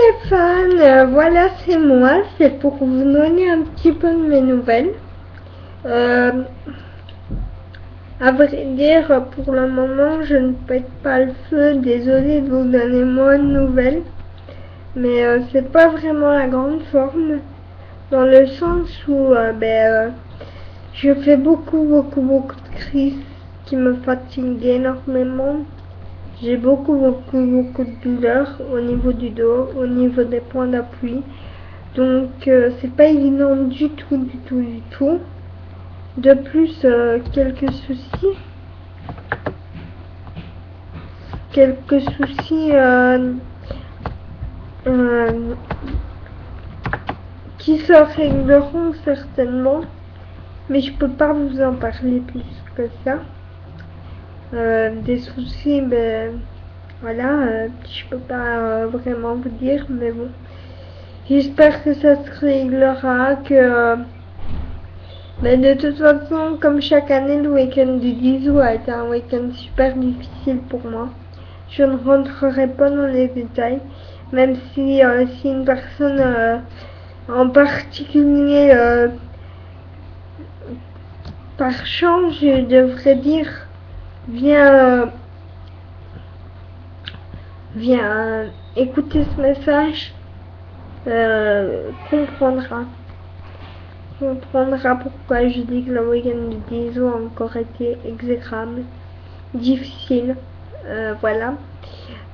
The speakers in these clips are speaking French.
les fans, voilà c'est moi, c'est pour vous donner un petit peu de mes nouvelles. À vrai dire, pour le moment je ne pète pas le feu, désolée de vous donner moins de nouvelles. Mais c'est pas vraiment la grande forme, dans le sens où je fais beaucoup de crises qui me fatiguent énormément. J'ai beaucoup de douleurs au niveau du dos, au niveau des points d'appui. Donc c'est pas évident du tout. De plus, quelques soucis euh, qui se régleront certainement, mais je peux pas vous en parler plus que ça. Des soucis, voilà, je peux pas vraiment vous dire, mais bon. J'espère que ça se réglera, que de toute façon, comme chaque année, le week-end du 10 août a été un week-end super difficile pour moi. Je ne rentrerai pas dans les détails, même si une personne en particulier, par chance, je devrais dire, vient écouter ce message, comprendra pourquoi je dis que le week-end du 10 août a encore été exécrable, difficile. Voilà.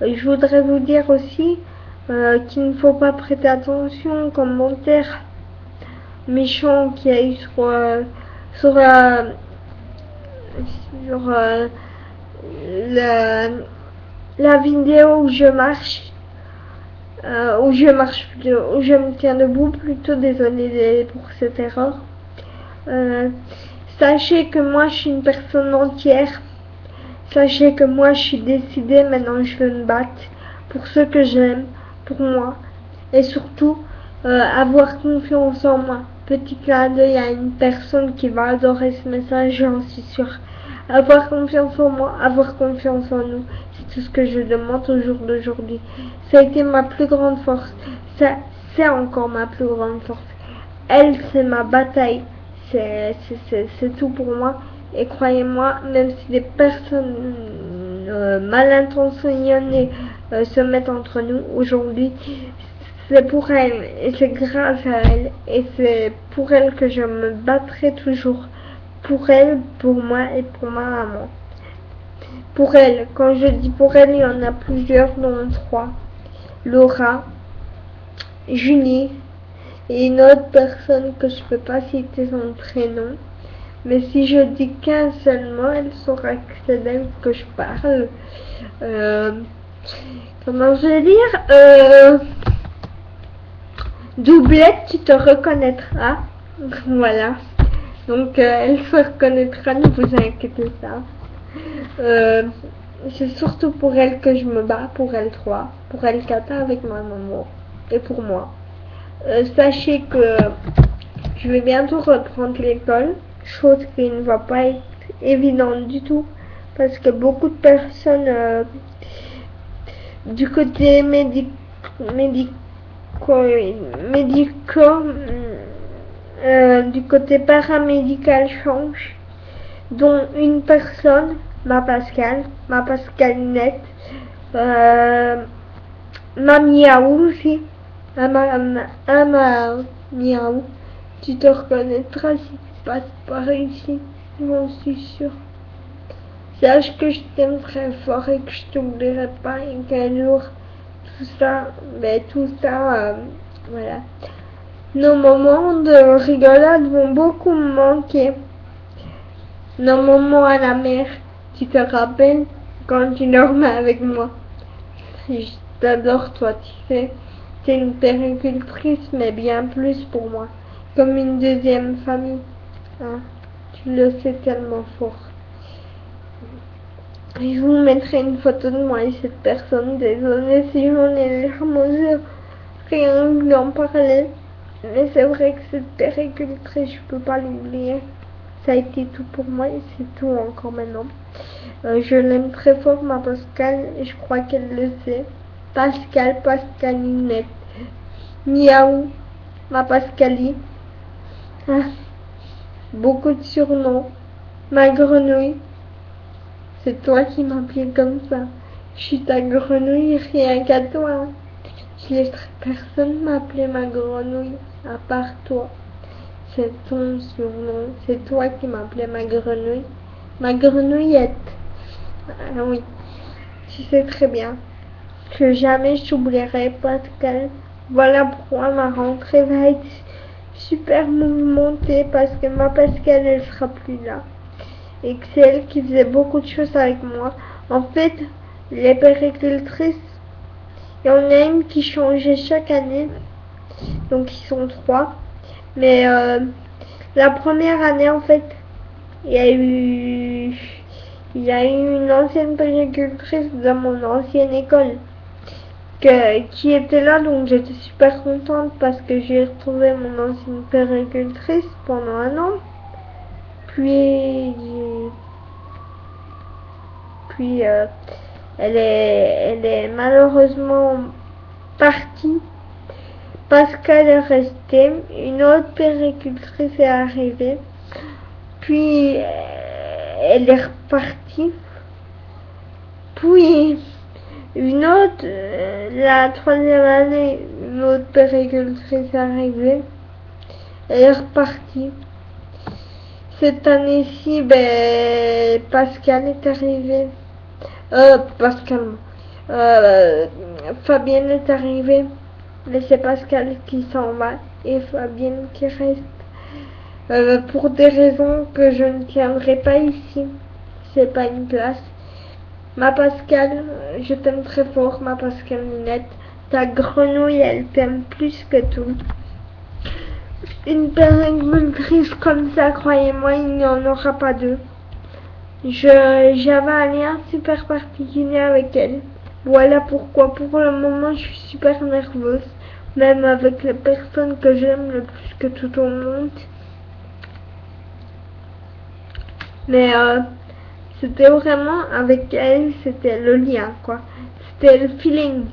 Je voudrais vous dire aussi qu'il ne faut pas prêter attention aux commentaires méchants qu'il y a eu sur la vidéo où je marche. Où je me tiens debout plutôt, désolée pour cette erreur. Sachez que moi je suis une personne entière. Sachez que moi je suis décidée, maintenant je veux me battre pour ce que j'aime, pour moi. Et surtout, avoir confiance en moi. Petit clin d'œil à une personne qui va adorer ce message, j'en suis sûre. Avoir confiance en moi, avoir confiance en nous, c'est tout ce que je demande au jour d'aujourd'hui. Ça a été ma plus grande force. Ça, c'est encore ma plus grande force. Elle, c'est ma bataille. C'est tout pour moi. Et croyez-moi, même si des personnes mal intentionnées se mettent entre nous aujourd'hui, c'est pour elle et c'est grâce à elle et c'est pour elle que je me battrai toujours. Pour elle, pour moi et pour ma maman. Pour elle, quand je dis pour elle, il y en a plusieurs, dont 3. Laura, Julie et une autre personne que je peux pas citer son prénom. Mais si je dis qu'un seul mot, elle saura que c'est d'elle que je parle. Comment je vais dire Doublette, tu te reconnaîtras. Voilà. Donc elle se reconnaîtra, ne vous inquiétez pas. C'est surtout pour elle que je me bats, pour elle 3, pour elle 4 avec ma maman et pour moi. Sachez que je vais bientôt reprendre l'école, chose qui ne va pas être évidente du tout parce que beaucoup de personnes du côté médical, du côté paramédical changent, dont une personne, ma Pascalinette, ma Miaou aussi, ma Miaou, tu te reconnaîtras si tu passes par ici, j'en suis sûre. Sache que je t'aime très fort et que je t'oublierai pas et qu'un jour, tout ça, voilà. Nos moments de rigolade vont beaucoup me manquer. Nos moments à la mer, tu te rappelles quand tu dormais avec moi? Je t'adore toi, tu sais. T'es une péricultrice, mais bien plus pour moi. Comme une deuxième famille. Hein? Tu le sais tellement fort. Je vous mettrai une photo de moi et cette personne. Désolée si j'en ai les larmes aux yeux. Rien que d'en parler. Mais c'est vrai que cette péricultrice, je peux pas l'oublier. Ça a été tout pour moi et c'est tout encore maintenant. Je l'aime très fort, ma Pascal, et je crois qu'elle le sait. Pascal, Pascalinette, Miaou, ma Pascalie. Ah, beaucoup de surnoms. Ma grenouille, c'est toi qui m'appelais comme ça. Je suis ta grenouille, rien qu'à toi. Je laisserai personne m'appeler ma grenouille, à part toi. C'est ton surnom, c'est toi qui m'appelais ma grenouille. Ma grenouillette. Ah oui, tu sais très bien que jamais je t'oublierai, Pascal. Voilà pourquoi ma rentrée va être super mouvementée, parce que ma Pascal, elle sera plus là. Et que c'est elle qui faisait beaucoup de choses avec moi. En fait, les péricultrices, il y en a une qui changeait chaque année. Donc ils sont 3. Mais la première année, en fait, il y a eu une ancienne péricultrice dans mon ancienne école qui était là, donc j'étais super contente parce que j'ai retrouvé mon ancienne péricultrice pendant un an. Puis elle est malheureusement partie parce qu'elle est restée. Une autre péricultrice est arrivée. Puis elle est repartie. Puis une autre, la troisième année, une autre péricultrice est arrivée. Elle est repartie. Cette année-ci, Pascal est arrivé. Fabienne est arrivée. Mais c'est Pascal qui s'en va et Fabienne qui reste. Pour des raisons que je ne tiendrai pas ici. C'est pas une place. Ma Pascal, je t'aime très fort, ma Pascalinette. Ta grenouille, elle t'aime plus que tout. Une péricultrice comme ça, croyez-moi, il n'y en aura pas deux. J'avais un lien super particulier avec elle. Voilà pourquoi, pour le moment, je suis super nerveuse. Même avec la personne que j'aime le plus que tout au monde. Mais c'était vraiment avec elle, c'était le lien, quoi. C'était le feeling.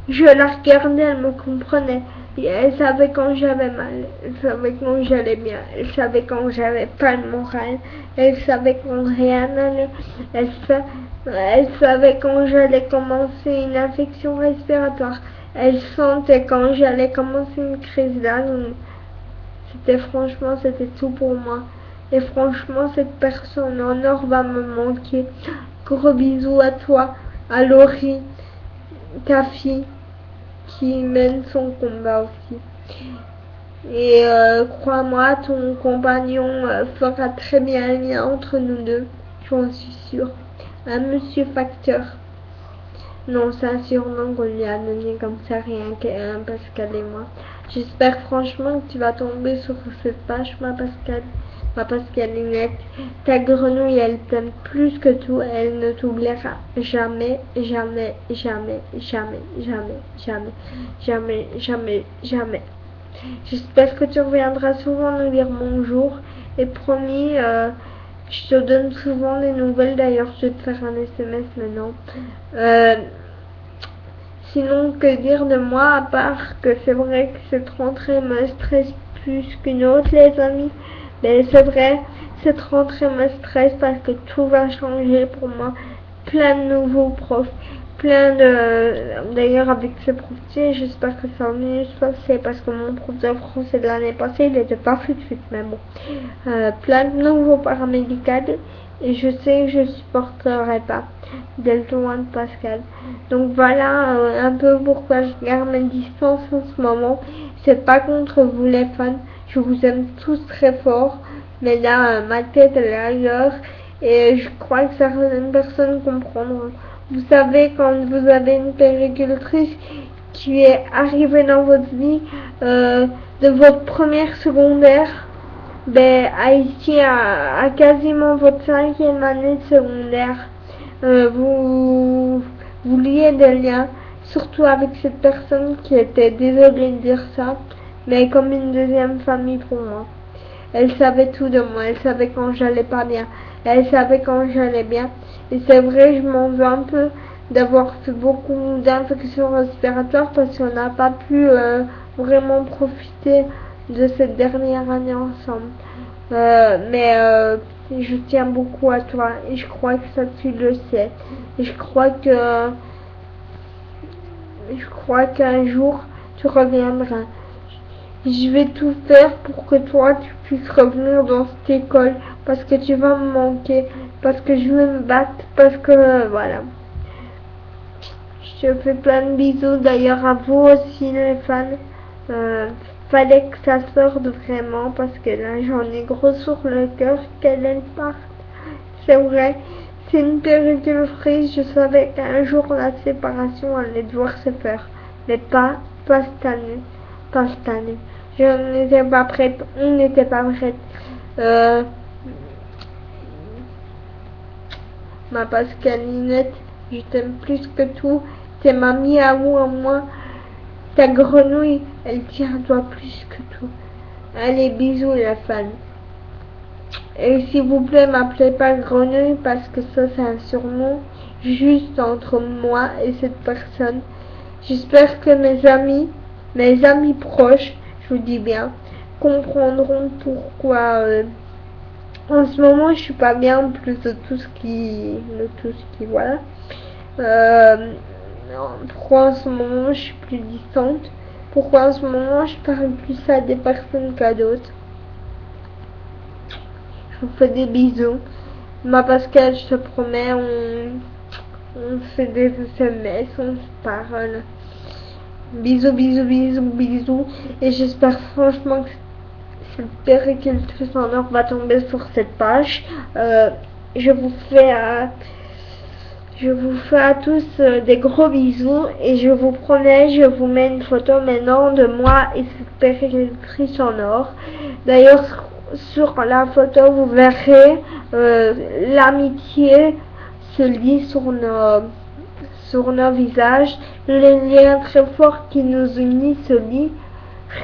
Je la regardais, elle me comprenait. Et elle savait quand j'avais mal, elle savait quand j'allais bien, elle savait quand j'avais pas le moral, elle savait quand rien n'allait, elle savait quand j'allais commencer une infection respiratoire, elle sentait quand j'allais commencer une crise d'asthme. C'était tout pour moi. Et franchement, cette personne en or va me manquer. Gros bisous à toi, à Laurie, ta fille, qui mène son combat aussi. Et crois-moi, ton compagnon fera très bien un lien entre nous deux, j'en suis sûre. Un monsieur Facteur. Non, c'est un surnom qu'on lui a donné comme ça, rien qu'un Pascal et moi. J'espère franchement que tu vas tomber sur cette page, ma Pascal. Ma Pascalinette, ta grenouille, elle t'aime plus que tout, elle ne t'oubliera jamais, jamais, jamais, jamais, jamais, jamais, jamais, jamais, jamais. J'espère que tu reviendras souvent nous dire bonjour et promis, je te donne souvent des nouvelles. D'ailleurs, je vais te faire un SMS maintenant. Sinon, que dire de moi à part que c'est vrai que cette rentrée me stresse plus qu'une autre, les amis. Mais c'est vrai, cette rentrée me stresse parce que tout va changer pour moi. Plein de nouveaux profs, D'ailleurs, avec ce prof-ci, j'espère que ça va mieux se passer parce que mon prof de français de l'année passée, il était pas fut, mais bon. Plein de nouveaux paramédicaux et je sais que je supporterai pas d'être loin de Pascal. Donc voilà un peu pourquoi je garde mes distances en ce moment. C'est pas contre vous les fans. Je vous aime tous très fort, mais là, ma tête, elle est ailleurs, et je crois que certaines personnes comprendront. Vous savez, quand vous avez une péricultrice qui est arrivée dans votre vie, de votre première secondaire, à quasiment votre 5e année de secondaire, vous liez des liens, surtout avec cette personne qui était, désolée de dire ça, mais comme une deuxième famille pour moi. Elle savait tout de moi, elle savait quand j'allais pas bien, elle savait quand j'allais bien. Et c'est vrai, je m'en veux un peu d'avoir fait beaucoup d'infections respiratoires parce qu'on n'a pas pu vraiment profiter de cette dernière année ensemble. Mais je tiens beaucoup à toi et je crois que ça tu le sais. Et je crois qu'un jour tu reviendras. Je vais tout faire pour que toi tu puisses revenir dans cette école parce que tu vas me manquer, parce que je vais me battre, parce que voilà. Je te fais plein de bisous d'ailleurs à vous aussi les fans. Fallait que ça sorte vraiment parce que là j'en ai gros sur le cœur qu'elle parte. C'est vrai, c'est une terrible prise. Je savais qu'un jour la séparation allait devoir se faire, mais pas cette année, pas cette année. Je n'étais pas prête, on n'était pas prête. Ma Pascalinette, je t'aime plus que tout. T'es ma miaou à moi. Ta grenouille, elle tient à toi plus que tout. Allez, bisous la fan. Et s'il vous plaît, m'appelez pas grenouille parce que ça c'est un surnom juste entre moi et cette personne. J'espère que mes amis proches, je vous dis bien, comprendront pourquoi en ce moment je suis pas bien en plus de tout ce qui voilà. Pourquoi en ce moment je suis plus distante, pourquoi en ce moment je parle plus à des personnes qu'à d'autres. Je vous fais des bisous. Ma Pascal, je te promets, on fait des SMS, on se parle. Bisous, bisous, bisous, bisous. Et j'espère franchement que cette péricultrice en or va tomber sur cette page. Je vous fais à tous des gros bisous et je vous promets, je vous mets une photo maintenant de moi et cette péricultrice en or. D'ailleurs, sur la photo, vous verrez l'amitié se lit sur nos visages. Le lien très fort qui nous unit se lit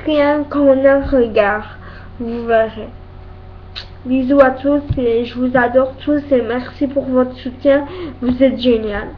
rien qu'en un regard. Vous verrez. Bisous à tous et je vous adore tous et merci pour votre soutien. Vous êtes génial.